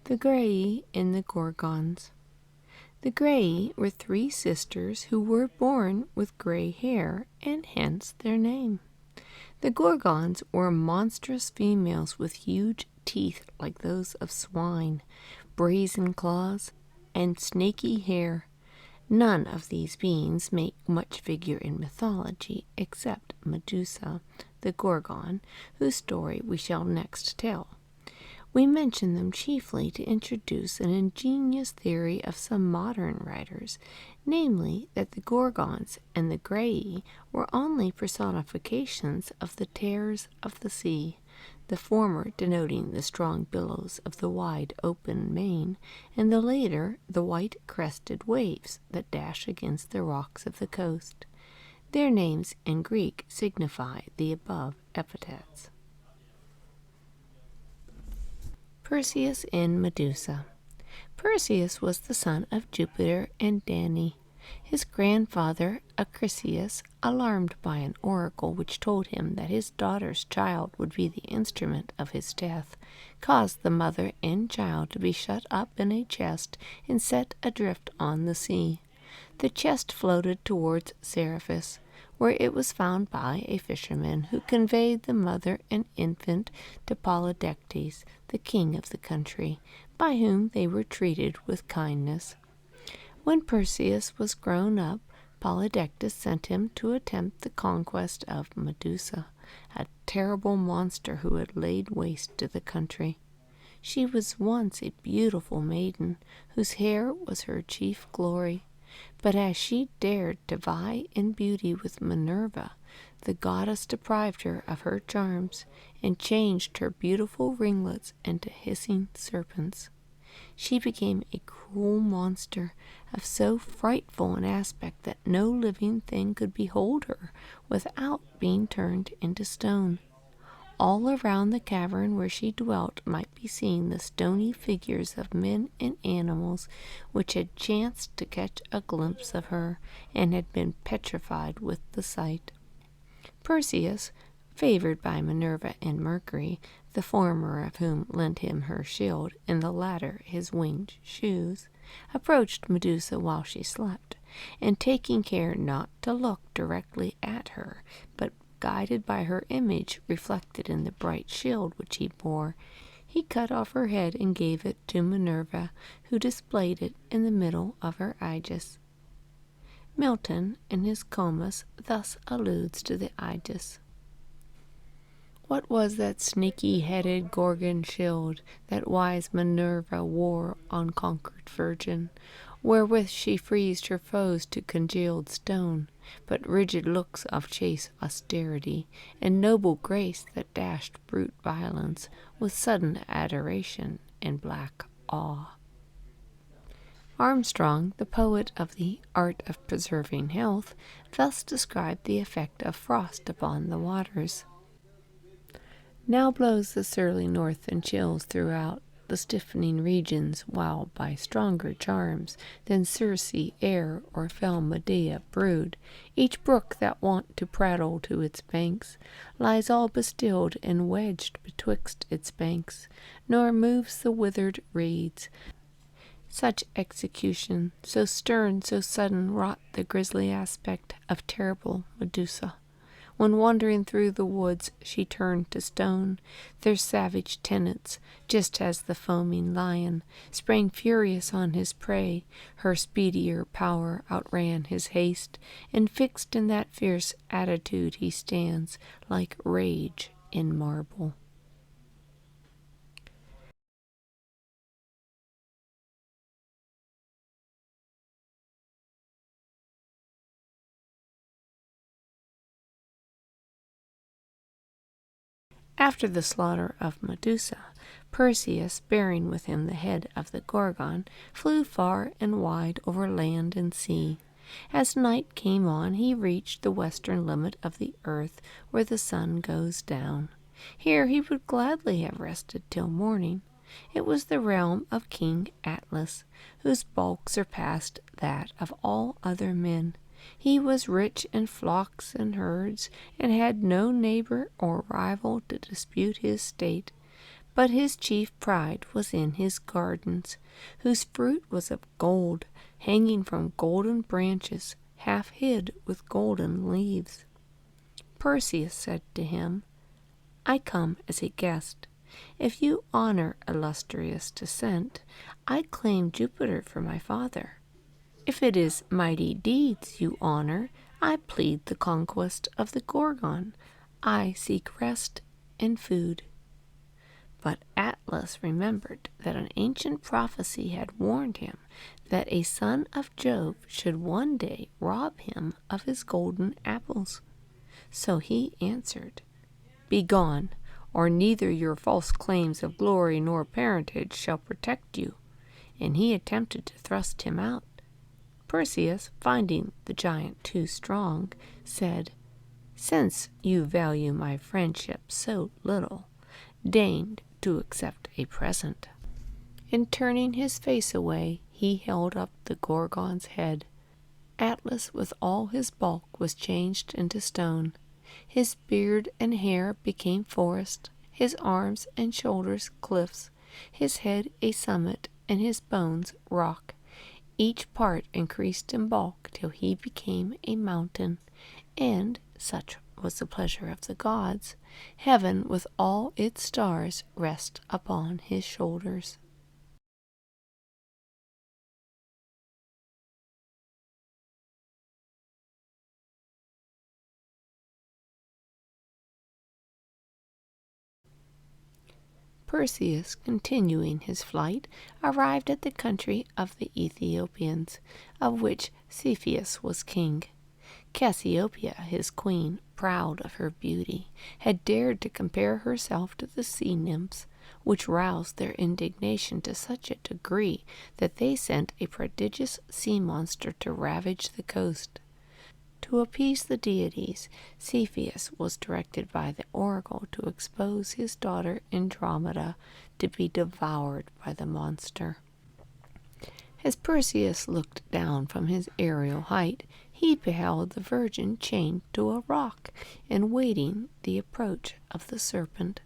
The Graii and the Gorgons. The Graii were three sisters who were born with gray hair, and hence their name. The Gorgons were monstrous females with huge teeth like those of swine, brazen claws, and snaky hair. None of these beings make much figure in mythology except Medusa, the Gorgon, whose story we shall next tell. We mention them chiefly to introduce an ingenious theory of some modern writers, namely that the Gorgons and the Graii were only personifications of the terrors of the sea, the former denoting the strong billows of the wide open main, and the later the white-crested waves that dash against the rocks of the coast. Their names in Greek signify the above epithets. Perseus and Medusa. Perseus was the son of Jupiter and Danae. His grandfather, Acrisius, alarmed by an oracle which told him that his daughter's child would be the instrument of his death, caused the mother and child to be shut up in a chest and set adrift on the sea. The chest floated towards Seriphus, where it was found by a fisherman who conveyed the mother and infant to Polydectes, the king of the country, by whom they were treated with kindness. When Perseus was grown up, Polydectes sent him to attempt the conquest of Medusa, a terrible monster who had laid waste to the country. She was once a beautiful maiden, whose hair was her chief glory. But as she dared to vie in beauty with Minerva, the goddess deprived her of her charms, and changed her beautiful ringlets into hissing serpents. She became a cruel monster of so frightful an aspect that no living thing could behold her without being turned into stone. All around the cavern where she dwelt might be seen the stony figures of men and animals which had chanced to catch a glimpse of her, and had been petrified with the sight. Perseus, favored by Minerva and Mercury, the former of whom lent him her shield, and the latter his winged shoes, approached Medusa while she slept, and taking care not to look directly at her, but guided by her image reflected in the bright shield which he bore, he cut off her head and gave it to Minerva, who displayed it in the middle of her aegis. Milton, in his Comus, thus alludes to the aegis. What was that snaky-headed Gorgon shield that wise Minerva wore on conquered virgin, wherewith she freezed her foes to congealed stone, but rigid looks of chaste austerity, and noble grace that dashed brute violence with sudden adoration and black awe? Armstrong, the poet of the Art of Preserving Health, thus described the effect of frost upon the waters. Now blows the surly north and chills throughout the stiffening regions, while by stronger charms than Circe, air, or fell Medea brood, each brook that wont to prattle to its banks lies all bestilled and wedged betwixt its banks, nor moves the withered reeds. Such execution, so stern, so sudden, wrought the grisly aspect of terrible Medusa. When wandering through the woods she turned to stone, their savage tenants, just as the foaming lion sprang furious on his prey, her speedier power outran his haste, and fixed in that fierce attitude he stands, like rage in marble. After the slaughter of Medusa, Perseus, bearing with him the head of the Gorgon, flew far and wide over land and sea. As night came on, he reached the western limit of the earth, where the sun goes down. Here he would gladly have rested till morning. It was the realm of King Atlas, whose bulk surpassed that of all other men. He was rich in flocks and herds, and had no neighbor or rival to dispute his state. But his chief pride was in his gardens, whose fruit was of gold, hanging from golden branches, half hid with golden leaves. Perseus said to him, I come as a guest. If you honor illustrious descent, I claim Jupiter for my father. If it is mighty deeds you honor, I plead the conquest of the Gorgon. I seek rest and food. But Atlas remembered that an ancient prophecy had warned him that a son of Jove should one day rob him of his golden apples. So he answered, Begone, or neither your false claims of glory nor parentage shall protect you. And he attempted to thrust him out. Perseus, finding the giant too strong, said, Since you value my friendship so little, deign to accept a present. And turning his face away, he held up the Gorgon's head. Atlas with all his bulk was changed into stone. His beard and hair became forest, his arms and shoulders cliffs, his head a summit, and his bones rock. Each part increased in bulk till he became a mountain, and, such was the pleasure of the gods, heaven with all its stars rest upon his shoulders. Perseus, continuing his flight, arrived at the country of the Ethiopians, of which Cepheus was king. Cassiopeia, his queen, proud of her beauty, had dared to compare herself to the sea nymphs, which roused their indignation to such a degree that they sent a prodigious sea monster to ravage the coast. To appease the deities, Cepheus was directed by the oracle to expose his daughter Andromeda to be devoured by the monster. As Perseus looked down from his aerial height, he beheld the Virgin chained to a rock and waiting the approach of the serpent.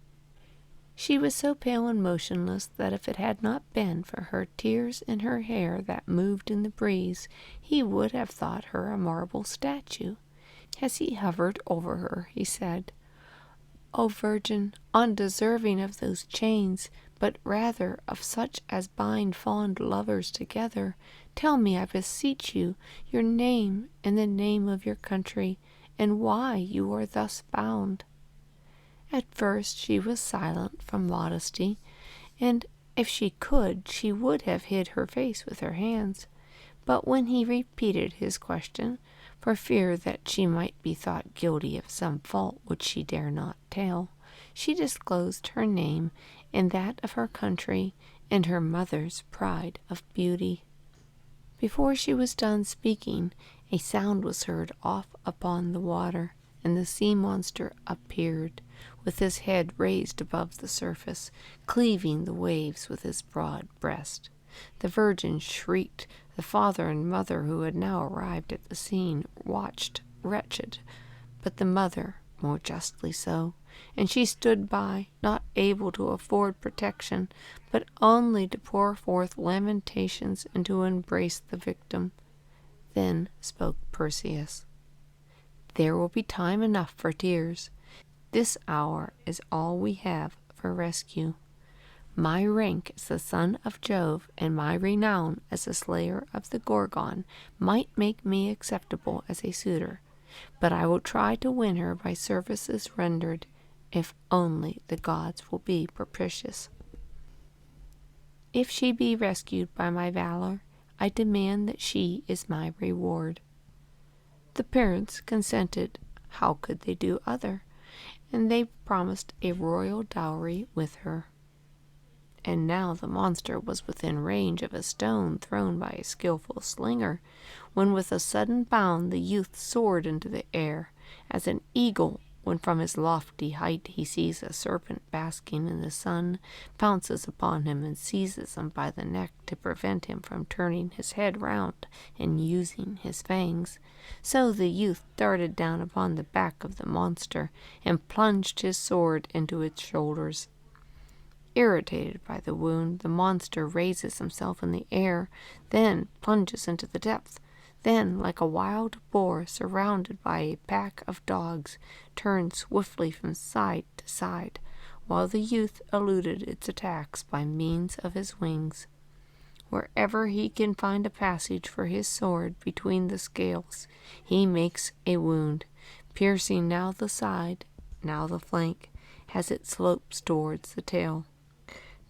She was so pale and motionless that if it had not been for her tears and her hair that moved in the breeze, he would have thought her a marble statue. As he hovered over her, he said, O Virgin, undeserving of those chains, but rather of such as bind fond lovers together, tell me, I beseech you, your name and the name of your country, and why you are thus bound. At first she was silent from modesty, and if she could, she would have hid her face with her hands. But when he repeated his question, for fear that she might be thought guilty of some fault which she dare not tell, she disclosed her name and that of her country, and her mother's pride of beauty. Before she was done speaking, a sound was heard off upon the water, and the sea monster appeared, with his head raised above the surface, cleaving the waves with his broad breast. The Virgin shrieked. The father and mother, who had now arrived at the scene, watched, wretched, but the mother more justly so, and she stood by, not able to afford protection, but only to pour forth lamentations and to embrace the victim. Then spoke Perseus. There will be time enough for tears. This hour is all we have for rescue. My rank as the son of Jove and my renown as the slayer of the Gorgon might make me acceptable as a suitor, but I will try to win her by services rendered, if only the gods will be propitious. If she be rescued by my valor, I demand that she is my reward. The parents consented. How could they do other? And they promised a royal dowry with her. And now the monster was within range of a stone thrown by a skillful slinger, when with a sudden bound the youth soared into the air, as an eagle, when from his lofty height he sees a serpent basking in the sun, pounces upon him and seizes him by the neck to prevent him from turning his head round and using his fangs. So the youth darted down upon the back of the monster and plunged his sword into its shoulders. Irritated by the wound, the monster raises himself in the air, then plunges into the depth. Then, like a wild boar surrounded by a pack of dogs, turns swiftly from side to side, while the youth eluded its attacks by means of his wings. Wherever he can find a passage for his sword between the scales, he makes a wound, piercing now the side, now the flank, as it slopes towards the tail.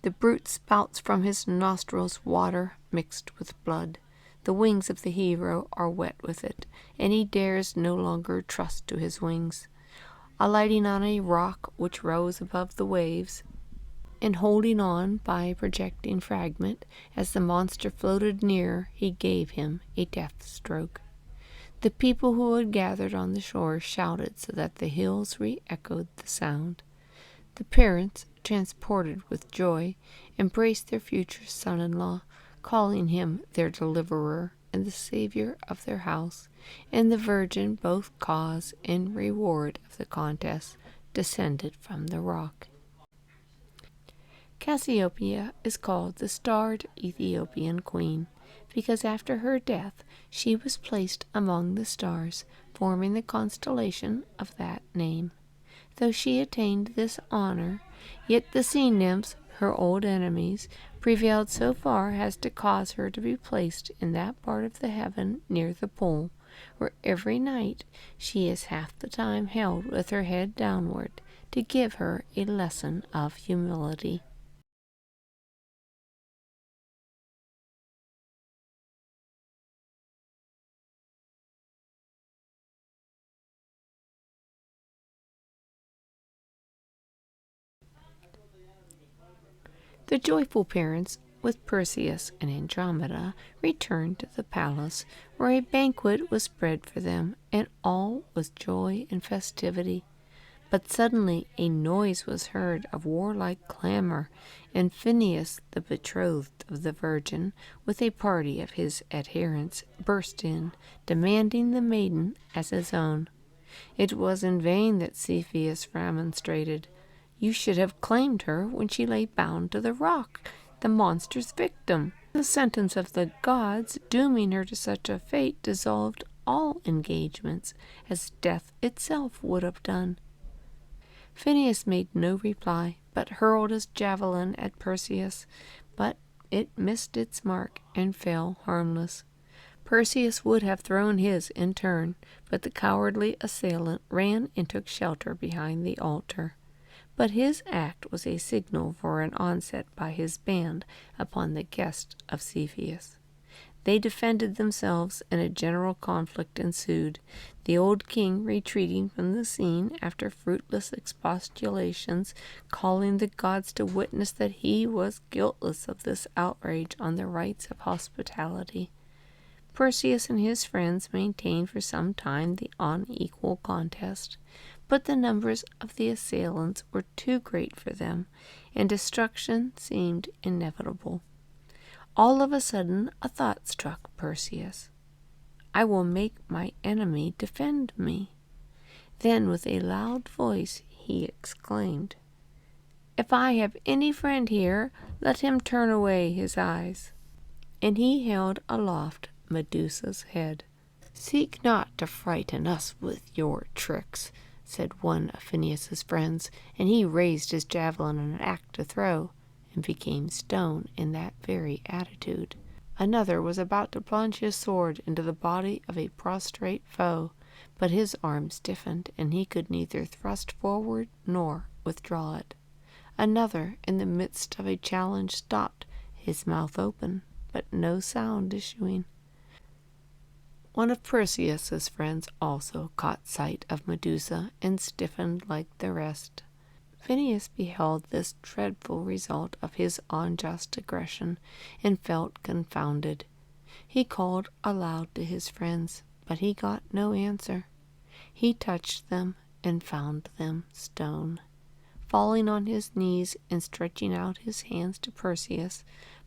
The brute spouts from his nostrils water mixed with blood. The wings of the hero are wet with it, and he dares no longer trust to his wings. Alighting on a rock which rose above the waves, and holding on by a projecting fragment, as the monster floated near, he gave him a death stroke. The people who had gathered on the shore shouted so that the hills re-echoed the sound. The parents, transported with joy, embraced their future son-in-law, calling him their deliverer and the savior of their house, and the Virgin, both cause and reward of the contest, descended from the rock. Cassiopeia is called the starred Ethiopian queen, because after her death she was placed among the stars, forming the constellation of that name. Though she attained this honor, yet the sea nymphs, her old enemies, prevailed so far as to cause her to be placed in that part of the heaven near the pole, where every night she is half the time held with her head downward, to give her a lesson of humility. The joyful parents, with Perseus and Andromeda, returned to the palace, where a banquet was spread for them, and all was joy and festivity. But suddenly a noise was heard of warlike clamor, and Phineus, the betrothed of the Virgin, with a party of his adherents, burst in, demanding the maiden as his own. It was in vain that Cepheus remonstrated. You should have claimed her when she lay bound to the rock, the monster's victim. The sentence of the gods dooming her to such a fate dissolved all engagements, as death itself would have done. Phineus made no reply, but hurled his javelin at Perseus, but it missed its mark and fell harmless. Perseus would have thrown his in turn, but the cowardly assailant ran and took shelter behind the altar. But his act was a signal for an onset by his band upon the guest of Cepheus. They defended themselves, and a general conflict ensued, the old king retreating from the scene after fruitless expostulations, calling the gods to witness that he was guiltless of this outrage on the rights of hospitality. Perseus and his friends maintained for some time the unequal contest, but the numbers of the assailants were too great for them, and destruction seemed inevitable. All of a sudden a thought struck Perseus. I will make my enemy defend me. Then with a loud voice he exclaimed, If I have any friend here, let him turn away his eyes. And he held aloft Medusa's head. Seek not to frighten us with your tricks, said one of Phineus's friends, and he raised his javelin in an act to throw, and became stone in that very attitude. Another was about to plunge his sword into the body of a prostrate foe, but his arm stiffened, and he could neither thrust forward nor withdraw it. Another, in the midst of a challenge, stopped, his mouth open, but no sound issuing. One of Perseus's friends also caught sight of Medusa and stiffened like the rest. Phineus beheld this dreadful result of his unjust aggression and felt confounded. He called aloud to his friends, but he got no answer. He touched them and found them stone. Falling on his knees and stretching out his hands to Perseus,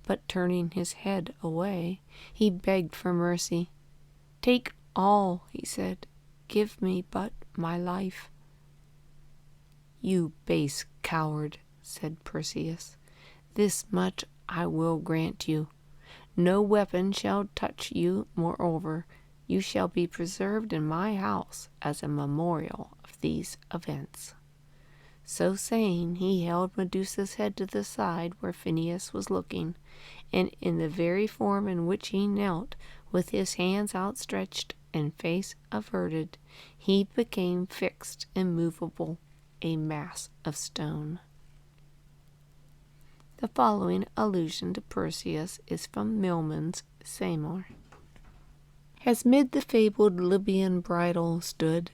but turning his head away, he begged for mercy. Take all, he said. Give me but my life. You base coward, said Perseus. This much I will grant you. No weapon shall touch you. Moreover, you shall be preserved in my house as a memorial of these events." So saying, he held Medusa's head to the side where Phineus was looking, and in the very form in which he knelt, with his hands outstretched and face averted, he became fixed, immovable, a mass of stone. The following allusion to Perseus is from Milman's Seymour. As mid the fabled Libyan bridal stood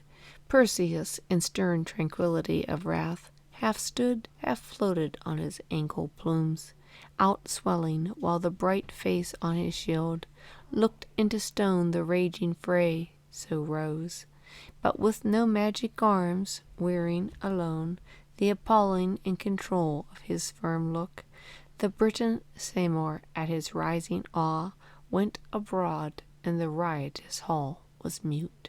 Perseus, in stern tranquillity of wrath, half stood, half floated on his ankle plumes, outswelling, while the bright face on his shield looked into stone the raging fray so rose, but with no magic arms, wearing alone the appalling in control of his firm look, the Briton Seymour at his rising awe went abroad, and the riotous hall was mute.